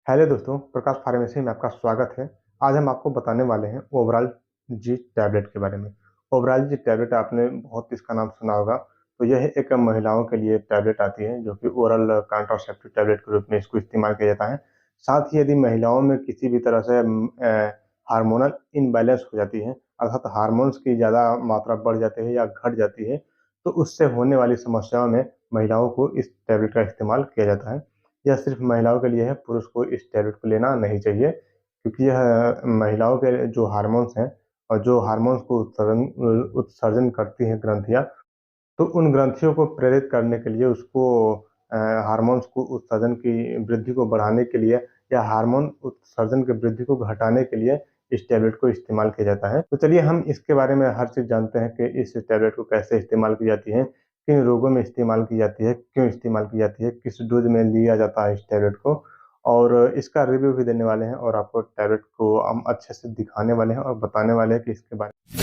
Hello दोस्तों, प्रकाश pharmacy में आपका स्वागत है। आज हम आपको बताने वाले हैं ओवरॉल जी टैबलेट के बारे में। ओवरॉल जी टैबलेट आपने बहुत इसका नाम सुना होगा। तो यह एक महिलाओं के लिए टैबलेट आती है जो कि ओरल कॉन्ट्रासेप्टिव टैबलेट के रूप में इसको इस्तेमाल किया जाता है। साथ ही यदि महिलाओं में किसी भी तरह से हार्मोनल इम्बैलेंस हो जाती है, अर्थात हार्मोन्स की ज़्यादा मात्रा बढ़ जाती है या घट जाती है, तो उससे होने वाली समस्याओं में महिलाओं को इस टैबलेट का इस्तेमाल किया जाता है। यह सिर्फ महिलाओं के लिए है, पुरुष को इस टैबलेट को लेना नहीं चाहिए, क्योंकि यह महिलाओं के जो हार्मोन्स हैं और जो हार्मोन्स को उत्सर्जन करती हैं ग्रंथियाँ, तो उन ग्रंथियों को प्रेरित करने के लिए उसको अ, हार्मोन्स को उत्सर्जन की वृद्धि को बढ़ाने के लिए या हार्मोन उत्सर्जन की वृद्धि को घटाने के लिए इस टैबलेट को इस्तेमाल किया जाता है। तो चलिए हम इसके बारे में हर चीज़ जानते हैं कि इस टैबलेट को कैसे इस्तेमाल की जाती है, किन रोगों में इस्तेमाल की जाती है, क्यों इस्तेमाल की जाती है, किस डोज़ में लिया जाता है इस टैबलेट को, और इसका रिव्यू भी देने वाले हैं और आपको टैबलेट को हम अच्छे से दिखाने वाले हैं और बताने वाले हैं कि इसके बारे में।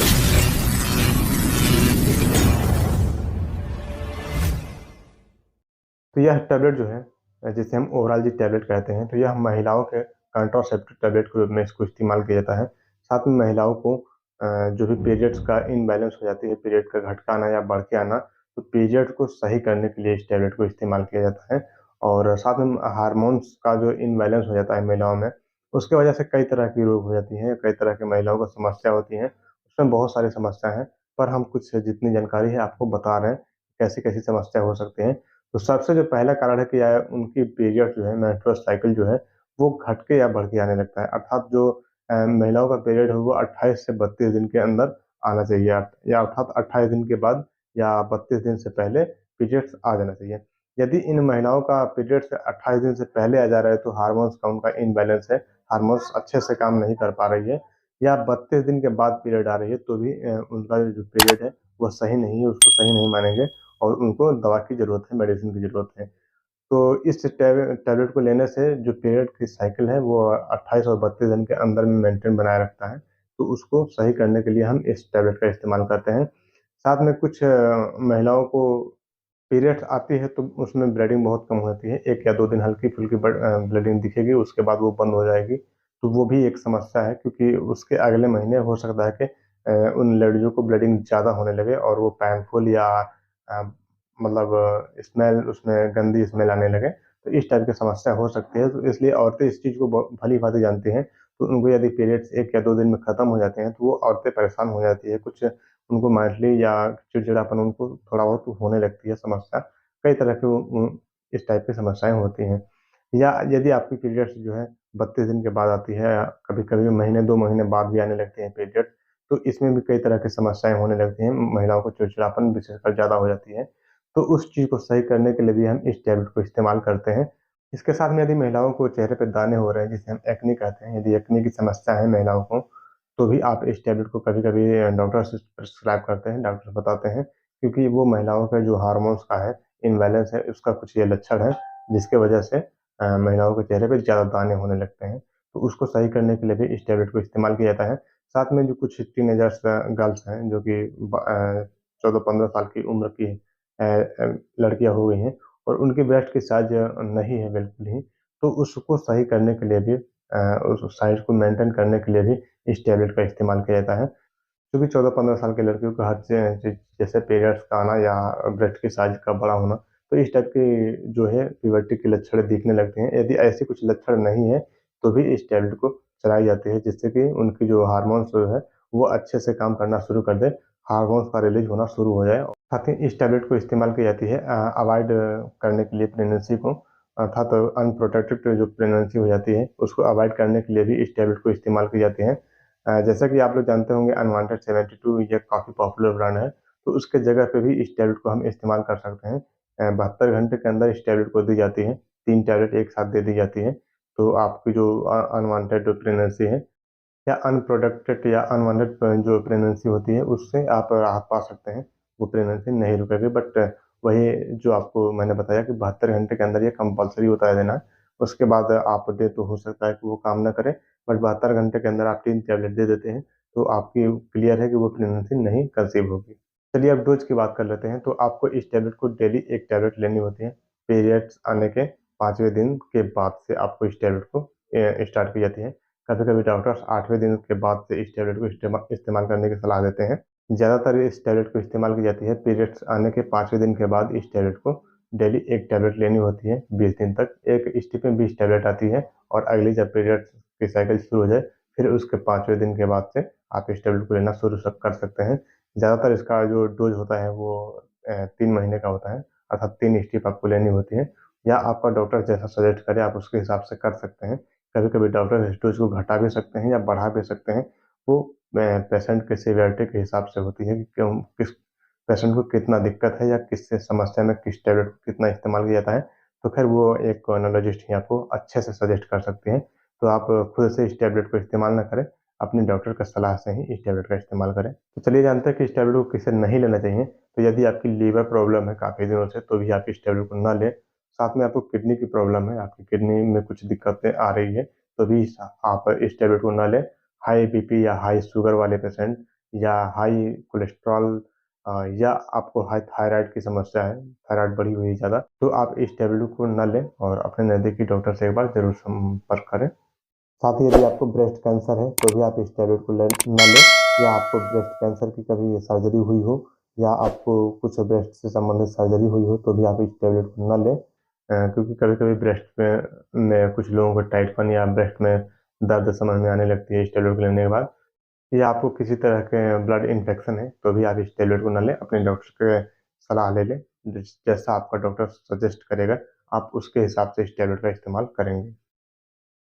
तो यह टैबलेट जो है जिसे हम ओवरॉल जी टैबलेट कहते हैं, तो यह महिलाओं के कॉन्ट्रासेप्टिव टैबलेट के रूप में इसको इस्तेमाल किया जाता है। साथ में महिलाओं को जो भी पीरियड्स का इम्बैलेंस हो जाती है, पीरियड का घट के आना या बढ़ के आना, तो पीरियड को सही करने के लिए इस टैबलेट को इस्तेमाल किया जाता है। और साथ में हार्मोन्स का जो इम्बैलेंस हो जाता है महिलाओं में, उसकी वजह से कई तरह की रोग हो जाती हैं, कई तरह की महिलाओं को समस्या होती हैं। उसमें बहुत सारी समस्या हैं, पर हम कुछ जितनी जानकारी है आपको बता रहे हैं, कैसी-कैसी समस्या हो सकती हैं। तो सबसे जो पहला कारण है कि उनकी पीरियड जो है, मेंस्ट्रुअल साइकिल जो है, वो घट के या बढ़ के आने लगता है। अर्थात जो महिलाओं का पीरियड है वो 28 से 32 दिन के अंदर आना चाहिए, या अर्थात 28 दिन के बाद या 32 दिन से पहले पीरियड्स आ जाना चाहिए। यदि इन महिलाओं का पीरियड्स 28 दिन से पहले आ जा रहा है, तो हार्मोन्स का उनका इम्बैलेंस है, हार्मोन्स अच्छे से काम नहीं कर पा रही है, या 32 दिन के बाद पीरियड आ रही है, तो भी उनका जो पीरियड है वो सही नहीं है, उसको सही नहीं मानेंगे और उनको दवा की ज़रूरत है, मेडिसिन की ज़रूरत है। तो इस टैबलेट को लेने से जो पीरियड की साइकिल है वो 28 और 32 दिन के अंदर में मेंटेन बनाए रखता है। तो उसको सही करने के लिए हम इस टैबलेट का इस्तेमाल करते हैं। साथ में कुछ महिलाओं को पीरियड्स आती है तो उसमें ब्लीडिंग बहुत कम होती है। 1 या 2 दिन हल्की-फुल्की ब्लीडिंग दिखेगी, उसके बाद वो बंद हो जाएगी। तो वो भी एक समस्या है, क्योंकि उसके अगले महीने हो सकता है कि उन लेडीज़ों को ब्लीडिंग ज़्यादा होने लगे और वो पेनफुल या अ, मतलब स्मेल, उसमें गंदी स्मेल आने लगे। तो इस टाइप की समस्या हो सकती है, तो इसलिए औरतें इस चीज़ को भली-भाँति जानती हैं। तो उनको यदि पीरियड्स 1 या 2 दिन में खत्म हो जाते हैं, तो वो औरतें परेशान हो जाती है। कुछ उनको मंथली या चिड़चिड़ापन उनको थोड़ा बहुत होने लगती है समस्या। कई तरह की इस टाइप की समस्याएँ होती हैं। या यदि आपकी पीरियड्स जो है 32 दिन के बाद आती है, या कभी-कभी महीने 2 महीने बाद भी आने लगते हैं पीरियड्स, तो इसमें भी कई तरह की समस्याएँ होने लगती हैं। महिलाओं को चिड़चिड़ापन विशेषकर ज़्यादा हो जाती है। तो उस चीज़ को सही करने के लिए भी हम इस टैबलेट को इस्तेमाल करते हैं। इसके साथ में यदि महिलाओं को चेहरे पे दाने हो रहे हैं, जिसे हम एक्ने कहते हैं, यदि एक्ने की समस्या है महिलाओं को, तो भी आप इस टैबलेट को कभी-कभी डॉक्टर से प्रिस्क्राइब करते हैं, डॉक्टर बताते हैं, क्योंकि वो महिलाओं का जो हार्मोन्स का है, इम्बैलेंस है, उसका कुछ ये लक्षण है, जिसकी वजह से महिलाओं के चेहरे पे ज़्यादा दाने होने लगते हैं। तो उसको सही करने के लिए भी इस टैबलेट को इस्तेमाल किया जाता है। साथ में जो कुछ टीनेजर्स गर्ल्स हैं, जो कि 14-15 साल की उम्र की लड़कियाँ हो गई हैं और उनकी ब्रेस्ट की साइज़ नहीं है बिल्कुल ही, तो उसको सही करने के लिए भी उस साइज़ को मेंटेन करने के लिए भी इस टैबलेट का इस्तेमाल किया जाता है। क्योंकि 14-15 साल की लड़कियों को हर जैसे पीरियड्स का आना या ब्रेस्ट की साइज़ का बड़ा होना, तो इस टाइप की जो है प्यूबर्टी के लक्षण दिखने लगते हैं। यदि ऐसे कुछ लक्षण नहीं है, तो भी इस टैबलेट को चलाई जाती है, जिससे कि उनकी जो हार्मोन्स जो है, वो अच्छे से काम करना शुरू कर दें, हार्मोन्स का रिलीज़ होना शुरू हो जाए। साथ ही इस टैबलेट को इस्तेमाल की जाती है अवॉइड करने के लिए प्रेगनेंसी को, अर्थात अनप्रोटेक्टेड जो प्रेगनेंसी हो जाती है, उसको अवॉइड करने के लिए भी इस टैबलेट को इस्तेमाल की जाती है। जैसा कि आप लोग जानते होंगे, अनवांटेड 72 ये काफ़ी पॉपुलर ब्रांड है, तो उसके जगह पे भी इस टैबलेट को हम इस्तेमाल कर सकते हैं। 72 घंटे के अंदर इस टैबलेट को दी जाती है, 3 टैबलेट एक साथ दे दी जाती है, तो आपकी जो अनवांटेड प्रेगनेंसी है या अनप्रोडक्टेड या अनवांटेड जो प्रेगनेंसी होती है, उससे आप राहत पा सकते हैं। वो प्रेगनेंसी नहीं रुकेगी, बट वही जो आपको मैंने बताया कि 72 घंटे के अंदर ये कंपल्सरी होता है देना। उसके बाद आप दें तो हो सकता है कि वो काम ना करे, बट 72 घंटे के अंदर आप 3 टैबलेट दे देते हैं, तो आपकी क्लियर है कि वो प्रेगनेंसी नहीं कंसीव होगी। चलिए अब डोज़ की बात कर लेते हैं, तो आपको इस टैबलेट को डेली 1 टैबलेट लेनी होती है, पीरियड्स आने के 5वें दिन के बाद से आपको इस टैबलेट को स्टार्ट की जाती है। कभी कभी डॉक्टर्स 8वें दिन के बाद से इस टैबलेट को इस्तेमाल करने की सलाह देते हैं। ज़्यादातर इस टैबलेट को इस्तेमाल की जाती है पीरियड्स आने के 5वें दिन के बाद। इस टैबलेट को डेली एक टैबलेट लेनी होती है 20 दिन तक। एक स्टिप में 20 टैबलेट आती है और अगली जब पीरियड्स की साइकिल शुरू हो जाए फिर उसके 5वें दिन के बाद से आप इस टैबलेट को लेना शुरू कर सकते हैं। ज़्यादातर इसका जो डोज होता है वो 3 महीने का होता है, अर्थात 3 स्टिप आपको लेनी होती है, या आपका डॉक्टर जैसा सजेस्ट करे आप उसके हिसाब से कर सकते हैं। कभी कभी डॉक्टर इस डोज को घटा भी सकते हैं या बढ़ा भी सकते हैं। वो पेशेंट के सीवियरिटी के हिसाब से होती है कि क्यों किस पेशेंट को कितना दिक्कत है या किस समस्या में किस टैबलेट को कितना इस्तेमाल किया जाता है। तो खैर वो एक नॉलेजिस्ट ही आपको अच्छे से सजेस्ट कर सकते हैं। तो आप खुद से इस टैबलेट को इस्तेमाल ना करें, अपने डॉक्टर की सलाह से ही इस टैबलेट का इस्तेमाल करें। तो चलिए जानते हैं कि इस टैबलेट को किसे नहीं लेना चाहिए। तो यदि आपकी लीवर प्रॉब्लम है काफ़ी दिनों से तो भी आप इस टैबलेट को ना लें। साथ में आपको किडनी की प्रॉब्लम है, आपकी किडनी में कुछ दिक्कतें आ रही है, तो भी आप इस टैबलेट को ना लें। हाई बीपी या हाई शुगर वाले पेशेंट या हाई कोलेस्ट्रॉल या आपको हाई थायराइड की समस्या है, थायराइड बढ़ी हुई है ज़्यादा, तो आप इस टैबलेट को ना लें और अपने नज़दीकी डॉक्टर से एक बार ज़रूर संपर्क करें। साथ ही यदि आपको ब्रेस्ट कैंसर है तो भी आप इस टैबलेट को ना लें, या आपको ब्रेस्ट कैंसर की कभी सर्जरी हुई हो या आपको कुछ ब्रेस्ट से संबंधित सर्जरी हुई हो तो भी आप इस टैबलेट को ना लें। क्योंकि कभी कभी ब्रेस्ट में कुछ लोगों को टाइटपन या ब्रेस्ट में दर्द समझ में आने लगती है इस टैबलेट को लेने के बाद, या आपको किसी तरह के ब्लड इन्फेक्शन है तो भी आप इस टैबलेट को ना लें, अपने डॉक्टर के सलाह ले लें। जैसा आपका डॉक्टर सजेस्ट करेगा आप उसके हिसाब से इस टैबलेट का इस्तेमाल करेंगे।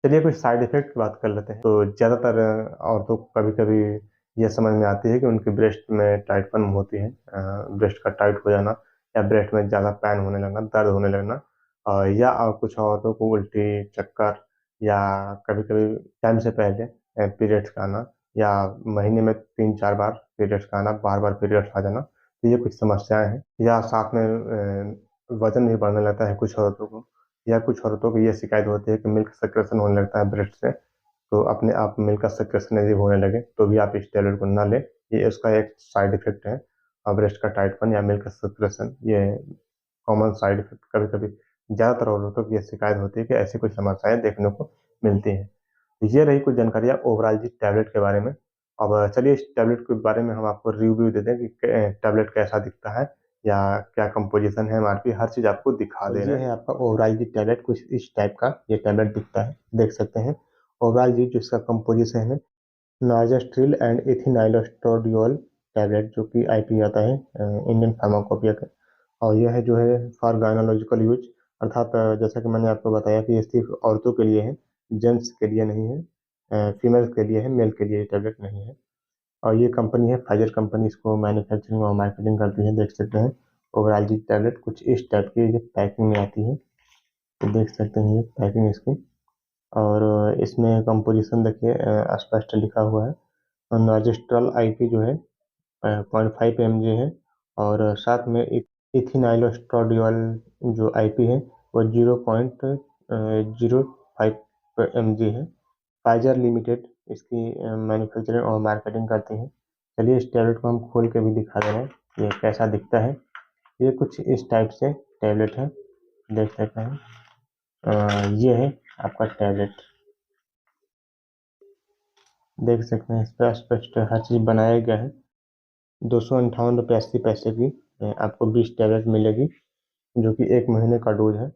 चलिए कुछ साइड इफ़ेक्ट की बात कर लेते हैं। तो ज़्यादातर औरतों को कभी-कभी ये समझ में आती है कि उनकी ब्रेस्ट में टाइटपन होती है, ब्रेस्ट का टाइट हो जाना या ब्रेस्ट में ज़्यादा पेन होने लगना, दर्द होने लगना, या कुछ औरतों को उल्टी, चक्कर या कभी-कभी टाइम से पहले पीरियड्स का आना या महीने में 3-4 बार पीरियड्स का आना, बार-बार पीरियड्स आ जाना। तो ये कुछ समस्याएँ हैं, या साथ में वज़न भी बढ़ने लगता है कुछ औरतों को, या कुछ औरतों को ये शिकायत होती है कि मिल्क सेक्रेशन होने लगता है ब्रेस्ट से। तो अपने आप मिल्क का सेक्रेशन यदि होने लगे तो भी आप इस टैबलेट को ना लें। ये इसका एक साइड इफ़ेक्ट है। ब्रेस्ट का टाइटपन या मिल्क सेक्रेशन, ये कॉमन साइड इफ़ेक्ट कभी-कभी ज़्यादातर औरतों की ये शिकायत होती है कि ऐसी कुछ समस्याएँ देखने को मिलती हैं। तो ये रही कुछ जानकारियाँ ओवरॉल जी टैबलेट के बारे में। अब चलिए इस टैबलेट के बारे में हम आपको रिव्यू देते हैं कि टैबलेट कैसा दिखता है या क्या कंपोज़िशन है, एमआरपी हर चीज़ आपको दिखा दे रहे हैं। ये है आपका ओवरॉल जी टैबलेट, कुछ इस टाइप का ये टैबलेट दिखता है, देख सकते हैं। ओवरॉल जी जो इसका कंपोज़िशन है, नार्जेस्ट्रिल एंड एथिनाइलोस्ट्रोडियोल टैबलेट, जो कि आईपी आता है इंडियन फार्माकोपिया का। और यह है जो है फॉर गायनोलॉजिकल यूज, अर्थात जैसा कि मैंने आपको बताया कि ये सिर्फ औरतों के लिए है, जेंट्स के लिए नहीं है, फीमेल्स के लिए है, मेल के लिए ये टैबलेट नहीं है। और ये कंपनी है फाइजर कंपनी, इसको मैन्युफैक्चरिंग और मार्केटिंग करती है, देख सकते हैं। ओवरऑल जी टैबलेट कुछ इस टाइप की ये पैकिंग में आती है, तो देख सकते हैं ये पैकिंग इसकी। और इसमें कंपोजिशन देखिए स्पष्ट लिखा हुआ है। और नार्जेस्ट्रल आईपी जो है 0.5 mg है, और साथ में इथिनाइलोस्ट्रोडियोल जो आईपी है वो 0.05 mg है। फाइजर लिमिटेड इसकी मैन्युफैक्चरिंग और मार्केटिंग करती है। चलिए इस टैबलेट को हम खोल के भी दिखा दे रहे हैं ये कैसा दिखता है। ये कुछ इस टाइप से टैबलेट है, देख सकते हैं। ये है आपका टैबलेट, देख सकते हैं इस पर स्पष्ट हर चीज़ बनाया गया है। 258 रुपये 80 पैसे की आपको 20 टैबलेट मिलेगी, जो कि 1 महीने का डोज है।